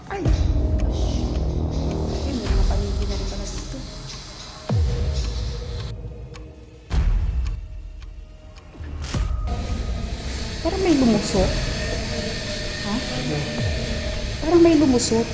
Ay! Gosh. Ay, may mga paligid na rin pala dito. Parang may lumusot. Ha? Parang may lumusot.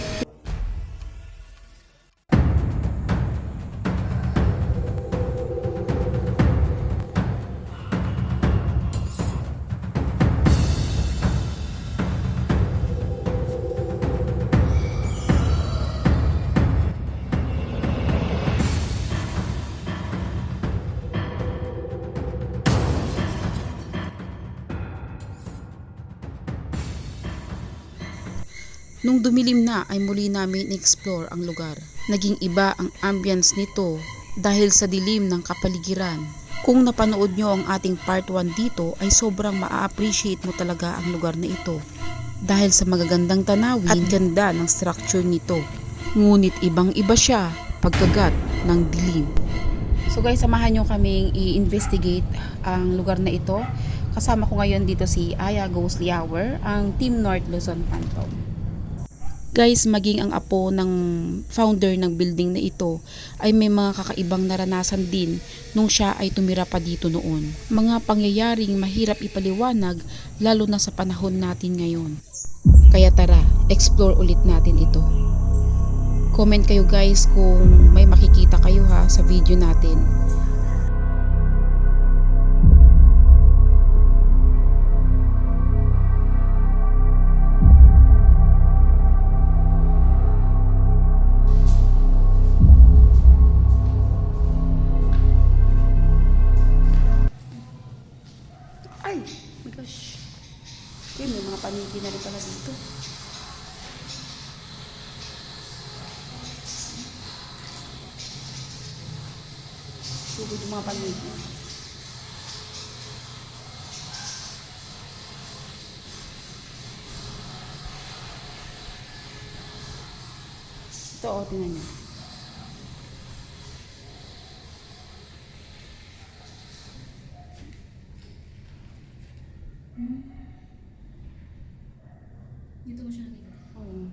Nung dumilim na ay muli namin explore ang lugar. Naging iba ang ambience nito dahil sa dilim ng kapaligiran. Kung napanood nyo ang ating part 1 dito ay sobrang maa-appreciate mo talaga ang lugar na ito. Dahil sa magagandang tanawin at ganda ng structure nito. Ngunit ibang iba siya pagkagat ng dilim. So guys, samahan nyo kaming i-investigate ang lugar na ito. Kasama ko ngayon dito si Aya Ghostly Hour, ang Team North Luzon Phantom. Guys, maging ang apo ng founder ng building na ito ay may mga kakaibang naranasan din nung siya ay tumira pa dito noon. Mga pangyayaring mahirap ipaliwanag lalo na sa panahon natin ngayon. Kaya tara, explore ulit natin ito. Comment kayo guys kung may makikita kayo ha sa video natin. Ay, my gosh. Okay, may mga paniki na rin pala dito. Sugod yung mga paniki. Ito, o, tingnan nyo. Dito mo siya nakita. Oo.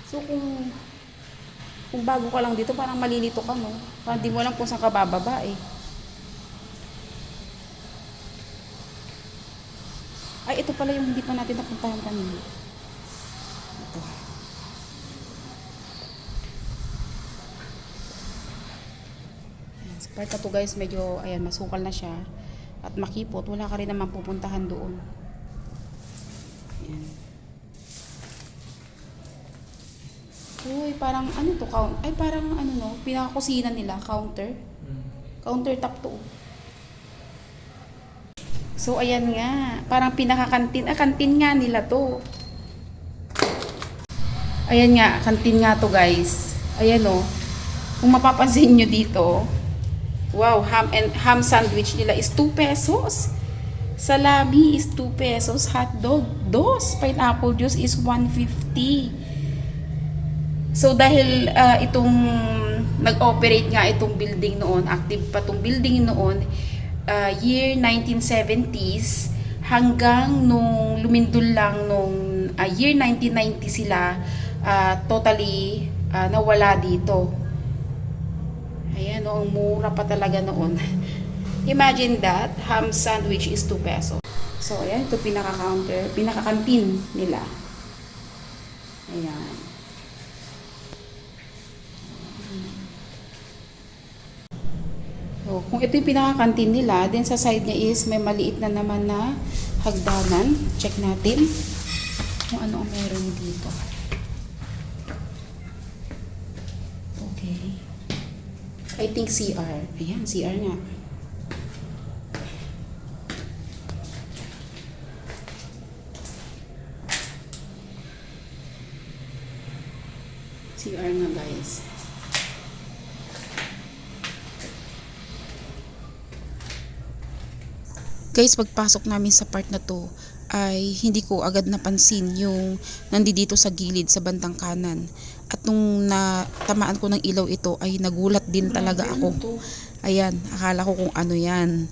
So kung bago ka lang dito, parang malilito ka, no? Parang di mo alam kung saan ka bababa eh. Ay, ito pala yung hindi pa natin napuntahan kanina. Ito. Ayan, sa part na to guys, medyo, ayan, masukal na siya. At makipot, wala ka rin naman pupuntahan doon. Ayan. Uy, parang ano to, ay parang ano no, pinakakusina nila, counter. Counter top to. So ayan nga, parang pinakakantin, kantin nga nila to. Ayan nga, kantin nga to guys. Ayan o, kung mapapansin nyo dito, wow, ham sandwich nila is 2 pesos. Salami is 2 pesos, hotdog 2, pineapple juice is 150. So dahil itong nag-operate nga itong building noon, active pa itong building noon, year 1970s hanggang nung lumindol lang nung year 1990 sila totally nawala dito. Ayan, ang mura pa talaga noon. Imagine that, ham sandwich is 2 pesos. So ayan, ito pinaka-counter, pinaka-canteen nila. Ayan. So, kung ito yung pinaka-canteen nila, then sa side niya is may maliit na naman na hagdanan. Check natin kung ano ang meron dito. Okay. I think CR. Ayan, CR nga. CR nga guys. Guys, pagpasok namin sa part na to ay hindi ko agad napansin yung nandito sa gilid sa bandang kanan. At nung natamaan ko ng ilaw ito ay nagulat din talaga ako. Ayan, akala ko kung ano yan.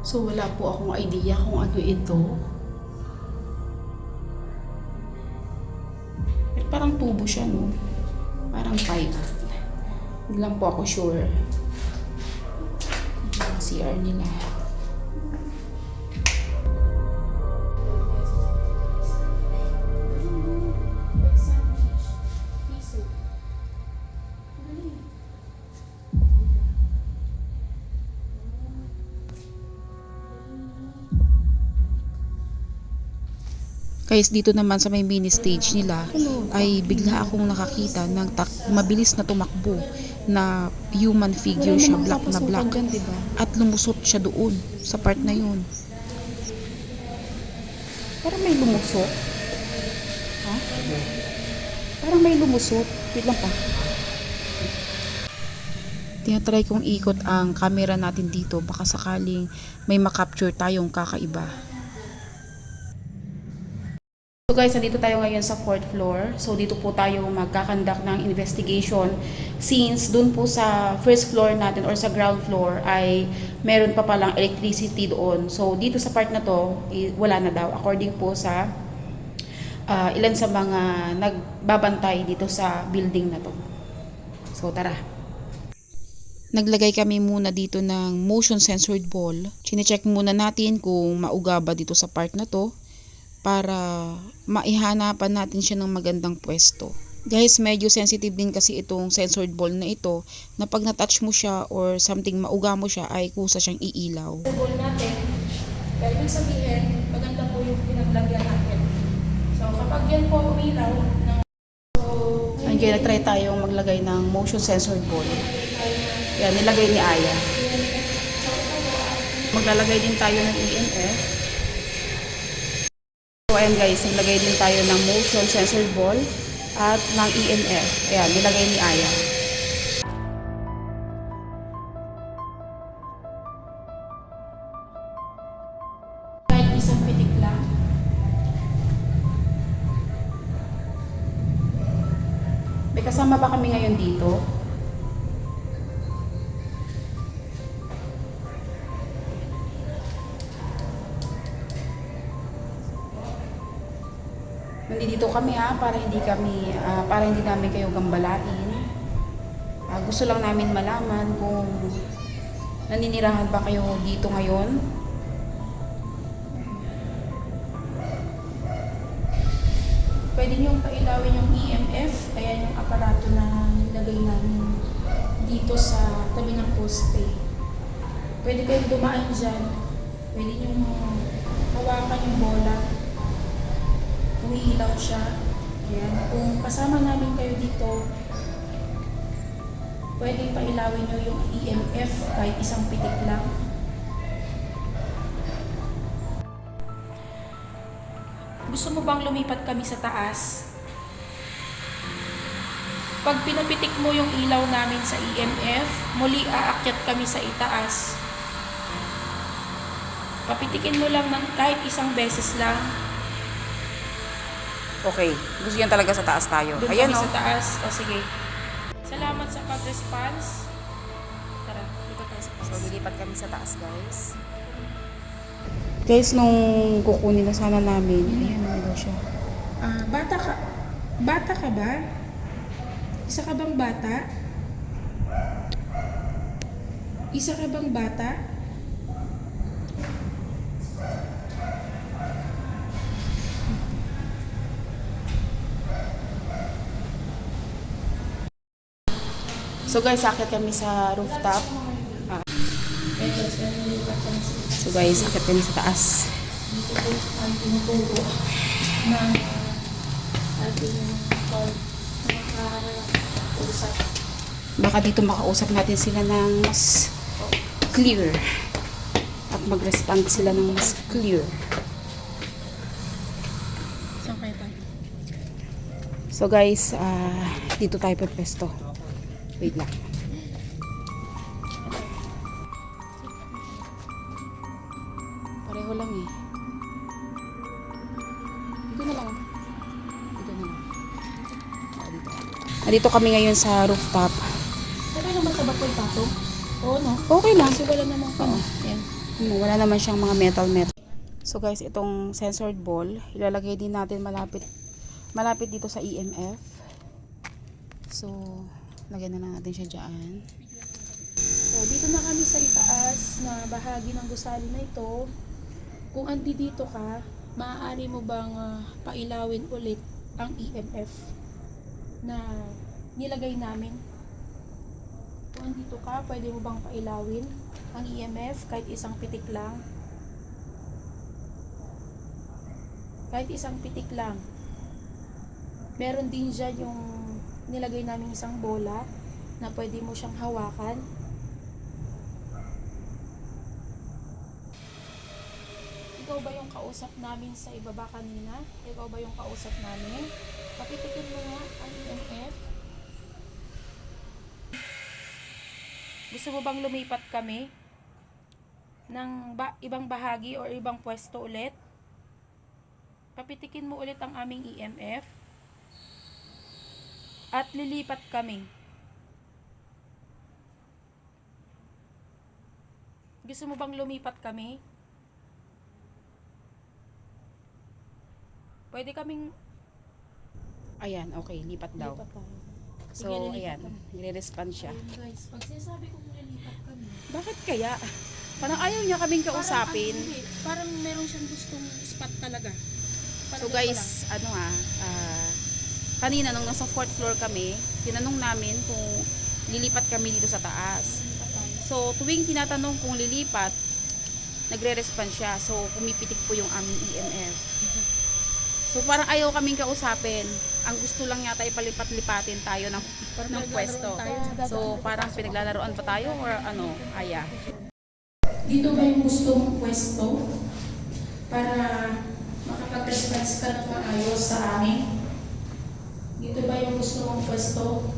So wala po akong idea kung ano ito. Pero parang tubo siya, no? Parang pipe. Hindi lang po ako sure. Ang CR nila. Guys, dito naman sa may mini stage nila ay bigla akong nakakita ng mabilis na tumakbo na human figure siya, black na black. At lumusot siya doon sa part na yun. Parang may lumusot. Ha? Parang may lumusot. Wait lang pa. Tinatry kong ikot ang camera natin dito. Baka sakaling may makapture tayong kakaiba. So guys, nandito tayo ngayon sa 4th floor. So dito po tayo magkakandak ng investigation since dun po sa first floor natin or sa ground floor ay meron pa palang electricity doon. So dito sa part na to, wala na daw according po sa ilan sa mga nagbabantay dito sa building na to. So tara. Naglagay kami muna dito ng motion censored ball. Chine-check muna natin kung mauga ba dito sa part na to, para maihanapan natin siya ng magandang pwesto. Guys, medyo sensitive din kasi itong censored ball na ito, na pag na-touch mo siya or something mauga mo siya ay kusa siyang iilaw. Sa ball natin, kaya ibig sabihin, maganda po yung pinaglagyan natin. So kapag yan po umilaw, Ayun, kaya nag-try tayong maglagay ng motion censored ball. Yan, nilagay ni Aya. Maglalagay din tayo ng EMF. So ayan guys, naglagay din tayo ng motion sensor ball at ng EMF. Ayan, nilagay ni Aya. kahit isang pitik lang. May kasama ba kami ngayon dito? Nandito kami para hindi namin kayo gambalain. Gusto lang namin malaman kung naninirahan ba kayo dito ngayon. Pwede niyong pailawin yung EMF. Ayan yung aparato na nilagay namin dito sa tabi ng poste. Pwede kayong dumaan dyan. Pwede niyong hawakan yung bola. Umiilaw siya. Ayan. Kung kasama namin kayo dito, pwede pailawin nyo yung EMF kahit isang pitik lang. Gusto mo bang lumipat kami sa taas? Pag pinapitik mo yung ilaw namin sa EMF, muli aakyat kami sa itaas. Papitikin mo lang ng kahit isang beses lang. Okay, gusto yan talaga sa taas tayo. Doon Ayan kami o. sa taas. O sige. Salamat sa pag-response. Tara, dito tayo sa taas. So, lilipat kami sa taas, guys. Guys, nung kukunin na sana namin, ayan na daw siya. Bata ka ba? Isa ka bang bata? Isa ka bang bata? So guys, akit kami sa rooftop. So guys, akit kami sa taas. Dito po ang tinuturo na ating makausap. Baka dito makausap natin sila ng mas clear. At mag-respond sila ng mas clear. Saan kayo tayo? So guys, dito tayo pwesto. Wait lang. Pareho lang eh. Dito kami ngayon sa rooftop. Okay naman sa bato ito? Oo, no? Okay lang. Kasi wala namang Oo. Yan. Wala naman siyang mga metal. So guys, itong sensored ball, ilalagay din natin malapit dito sa EMF. So, lagyan na lang natin siya dyan. So, dito na kami sa itaas na bahagi ng gusali na ito. Kung andi dito ka, maaari mo bang pailawin ulit ang EMF na nilagay namin? Kung andito ka, pwede mo bang pailawin ang EMF kahit isang pitik lang? Kahit isang pitik lang. Meron din dyan yung nilagay namin isang bola na pwede mo siyang hawakan. Ikaw ba yung kausap namin sa ibaba kanina? Ikaw ba yung kausap namin? Papitikin mo nga ang EMF. Gusto mo bang lumipat kami ng ibang bahagi o ibang pwesto ulit? Papitikin mo ulit ang aming EMF at lilipat kami. Gusto mo bang lumipat kami? Pwede kaming Ayan, okay, lipat daw. lipat tayo. So, Sige, lilipat ayan, kami. nire-respond siya. Ayun guys, pag sinasabi kong lilipat kami, Bakit kaya? Parang ayaw niya kaming kausapin. Parang, hindi, parang meron siyang gustong spot talaga. So guys, kanina nung nasa 4th floor kami, tinanong namin kung lilipat kami dito sa taas. So tuwing tinatanong kung lilipat, nagre-respond siya. So pumipitik po yung aming EMF. So parang ayaw kaming kausapin. Ang gusto lang yata ipalipat-lipatin tayo ng pwesto. So parang pinaglalaroan pa tayo or ano, aya. Dito ba yung gusto mong pwesto para makapag-response ka ng maayos sa amin? Dito ba yung gusto mong pwesto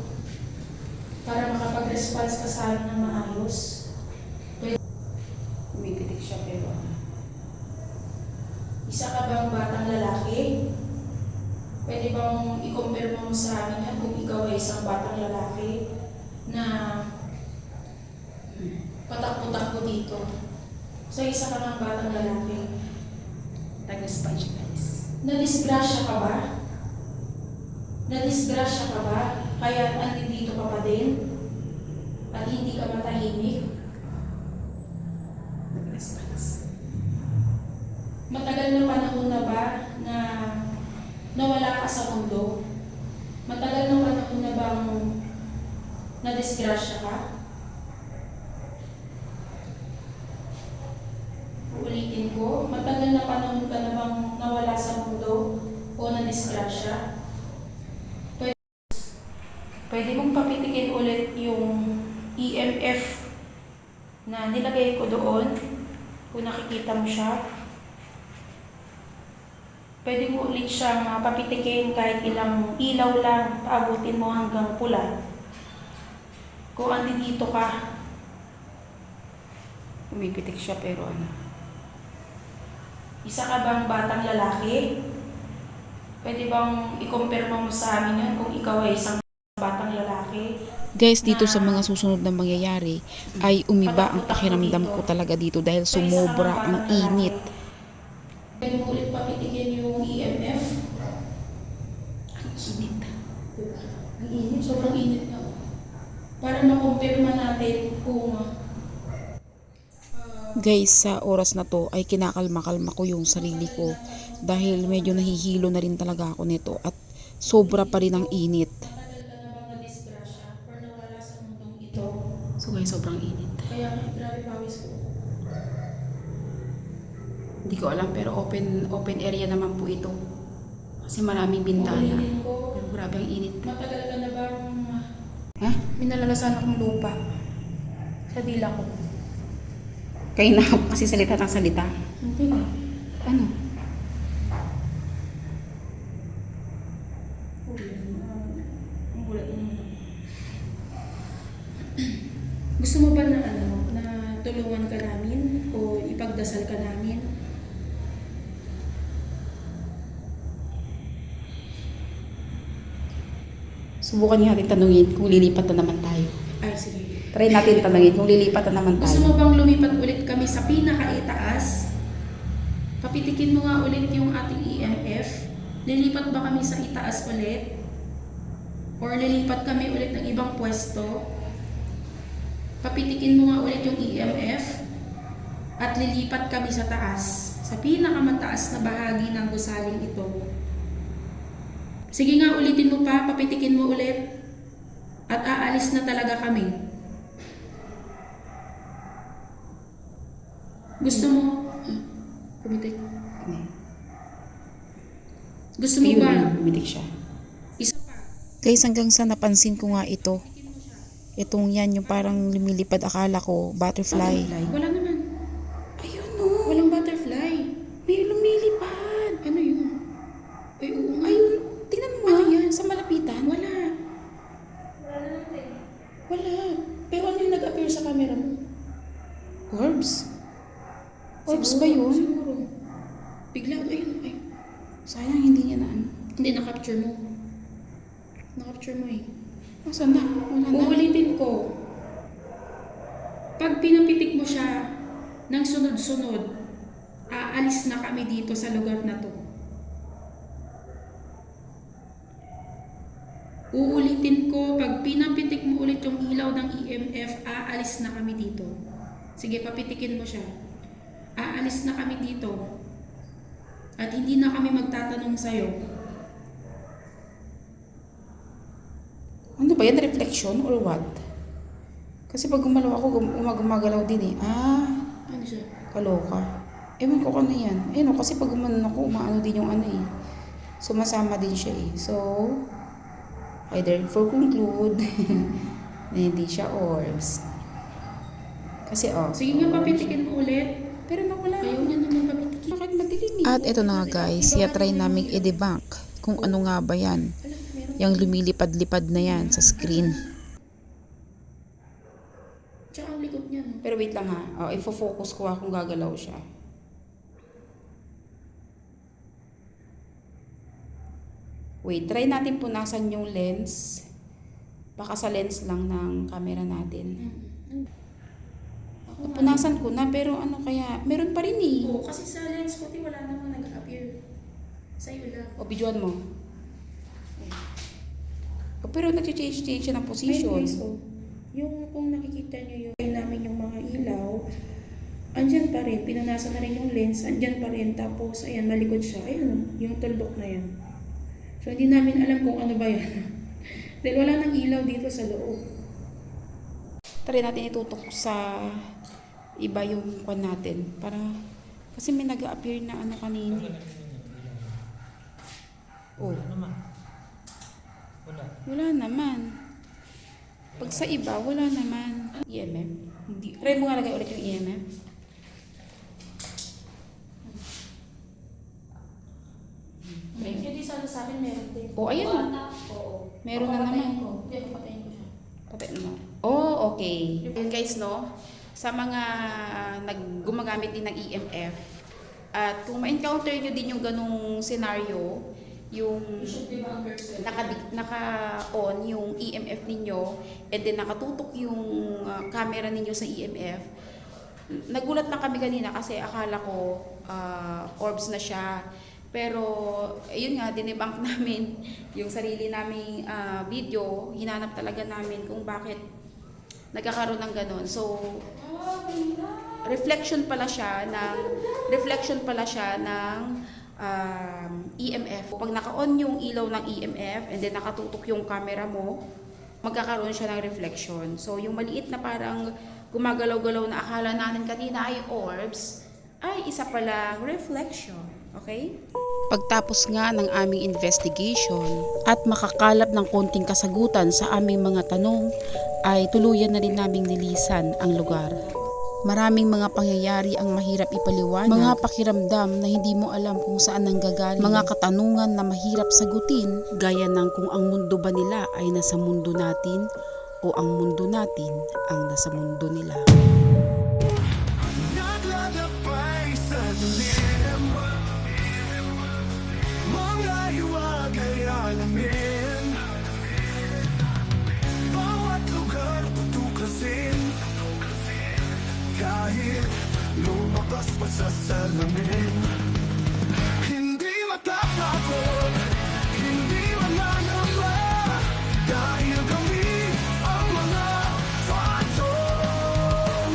para makapag-response ka sa amin ng maayos? Pumipitik siya pero Isa ka bang batang lalaki? Pwede bang i-confirm mo sa amin yan kung ikaw ay isang batang lalaki na patakbo-takbo dito? So, isa ka ng batang lalaki. nag-respond siya guys. Nadisgrasya ka ba? Nadisgrasya ka ba? Kaya andito ka pa din? At hindi ka matahimik? Nag-response. Matagal na panahon na ba na nawala ka sa mundo? Matagal na panahon na bang nadisgrasya ka? Ulitin ko, matagal na panahon ka na bang nawala sa mundo o nadisgrasya? Pwede mong papitikin ulit yung EMF na nilagay ko doon kung nakikita mo siya. Pwede mo ulit siyang papitikin kahit ilang ilaw lang, paabutin mo hanggang pula. Kung andito ka, Pumipitik siya pero ano. isa ka bang batang lalaki? Pwede bang i-compare mo sa amin yun kung ikaw ay isang batang lalaki? Guys, dito sa mga susunod na mangyayari ay umiba ang pakiramdam ko talaga dito dahil sumobra ang init. Pwede mo ulit papitikin yung EMF? Ang init. Diba? Ang init, sobrang init na. Para makumpirma natin kung Guys, sa oras na to ay kinakalma-kalma ko yung sarili ko dahil medyo nahihilo na rin talaga ako nito at sobra pa rin ang init. matagal ka na bang nadisgrasya or nawala sa mundong ito. So guys, sobrang init. Kaya grabe pawis ko. Hindi ko alam pero open area naman po ito. Kasi maraming bintana. Ulitin ko, Pero grabe ang init. matagal ka na bang Ha? minalalasan akong lupa sa dila ko? Kayo na ako kasi salita ng salita. Hindi eh. Ano? Ang gulat naman. Gusto mo ba na na tulungan ka namin o ipagdasal ka namin? So Subukan nga natin tanungin kung lilipat na naman tayo. Ay, sige. Try natin tanungin kung lilipat na naman Gusto tayo. mo bang lumipat ulit kami sa pinakaitaas? Papitikin mo nga ulit yung ating EMF. Lilipat ba kami sa itaas ulit? Or lilipat kami ulit ng ibang pwesto? Papitikin mo nga ulit yung EMF. At lilipat kami sa taas. Sa pinakamataas na bahagi ng gusaling ito. Sige nga, ulitin mo pa. Papitikin mo ulit. At aalis na talaga kami. Gusto mo? Pumitik. Gusto mo ba? Bumitik siya. Isa pa. Guys, hanggang sa napansin ko nga ito. Itong yan, yung parang lumilipad, akala ko, butterfly. Wala naman. Ayun no. Walang butterfly. May lumilipad. Ano yun? Ay, oo nga. Ayun, tingnan mo Ano nga, yan? sa malapitan. Wala. Wala. Pero ano yung nag-appear sa camera mo? Orbs? Orbs Siguro, ba yun? Siguro. Bigla, ayun, ay. Sayang, hindi niya na ano. Hindi, na-capture mo. Na-capture mo eh. Nasaan na? Wala na. Uulitin ko. Pag pinapitik mo siya ng sunod-sunod, aalis na kami dito sa lugar na to. Uulitin ko, pag pinapitik mo ulit yung ilaw ng EMF, aalis na kami dito. Sige, papitikin mo siya. Aalis na kami dito. At hindi na kami magtatanong sa'yo. Ano ba yan? Reflection or what? Kasi pag gumalaw ako, gumagalaw din eh. Ano siya? Kaloka. Ewan ko kung ano yan. Ayun o, kasi pag gumanon ako, umaano din yung ano eh. Sumasama din siya eh. So, I therefore conclude na hindi siya orbs. Kasi Sige nga, papitikin mo ulit. pero nawala Ayaw na. niya naman papitikin. Bakit madilim eh? At ito na nga guys, try naming i-debunk kung ano nga ba yan. Yung lumilipad-lipad na yan sa screen. Tsaka ang likod niya, no? Pero wait lang ha. Ifo-focus ko kung gagalaw siya. Wait, try natin punasan yung lens. Baka sa lens lang ng camera natin. Punasan ko na, pero ano kaya, meron pa rin eh. Oo, kasi sa lens ko, wala namang nag-appear. Sa'yo lang. O, videoan mo. O, pero nag-change siya ng position. Ayun guys, oh. Yung kung nakikita nyo yung namin yung mga ilaw, andyan pa rin, pinanasan na rin yung lens, andyan pa rin, tapos ayan, malikod siya. Ayun, oh, yung tuldok na yan. So, hindi namin alam kung ano ba yan. Dahil wala nang ilaw dito sa loob. Try natin itutok sa iba yung kwan natin. Para, kasi may nag-appear na ano kanina. Oh. Wala naman. Wala. Wala naman. Pag sa iba, wala naman. EMF? Hindi. Try mo nga lagay ulit yung EMF. Hindi sana sa akin meron din. Oh, ayun. Oo. Meron na naman. Hindi, patayin ko siya. Patay mo. Oh, okay. Yun guys, no? Sa mga gumagamit din ng EMF, at kung ma-encounter nyo din yung ganung scenario, yung naka-on yung EMF ninyo, and then nakatutok yung camera ninyo sa EMF, nagulat lang kami kanina kasi akala ko orbs na siya. Pero, ayun nga, dinebunk namin yung sarili naming video. Hinanap talaga namin kung bakit nagkakaroon ng ganun. So, reflection pala siya ng EMF. Pag naka-on yung ilaw ng EMF and then nakatutok yung camera mo, magkakaroon siya ng reflection. So, yung maliit na parang gumagalaw-galaw na akala natin kanina ay orbs, ay isa palang reflection. Okay? Pagtapos nga ng aming investigation at makakalap ng konting kasagutan sa aming mga tanong, ay tuluyan na rin naming nilisan ang lugar. Maraming mga pangyayari ang mahirap ipaliwanag, mga pakiramdam na hindi mo alam kung saan nanggagaling, mga katanungan na mahirap sagutin, gaya ng kung ang mundo ba nila ay nasa mundo natin o ang mundo natin ang nasa mundo nila. Naglalakbay sa dilim, mga hiwag ay alamin. sa salamin. Hindi matatakot, hindi mananamba, dahil kami ang mga phantom.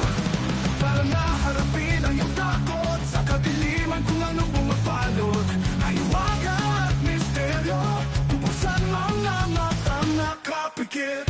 Para naharapin ang iyong takot sa kadiliman kung ano bumapalot. Ay hiwaga at misteryo, bubuksan mga matang nakapikit.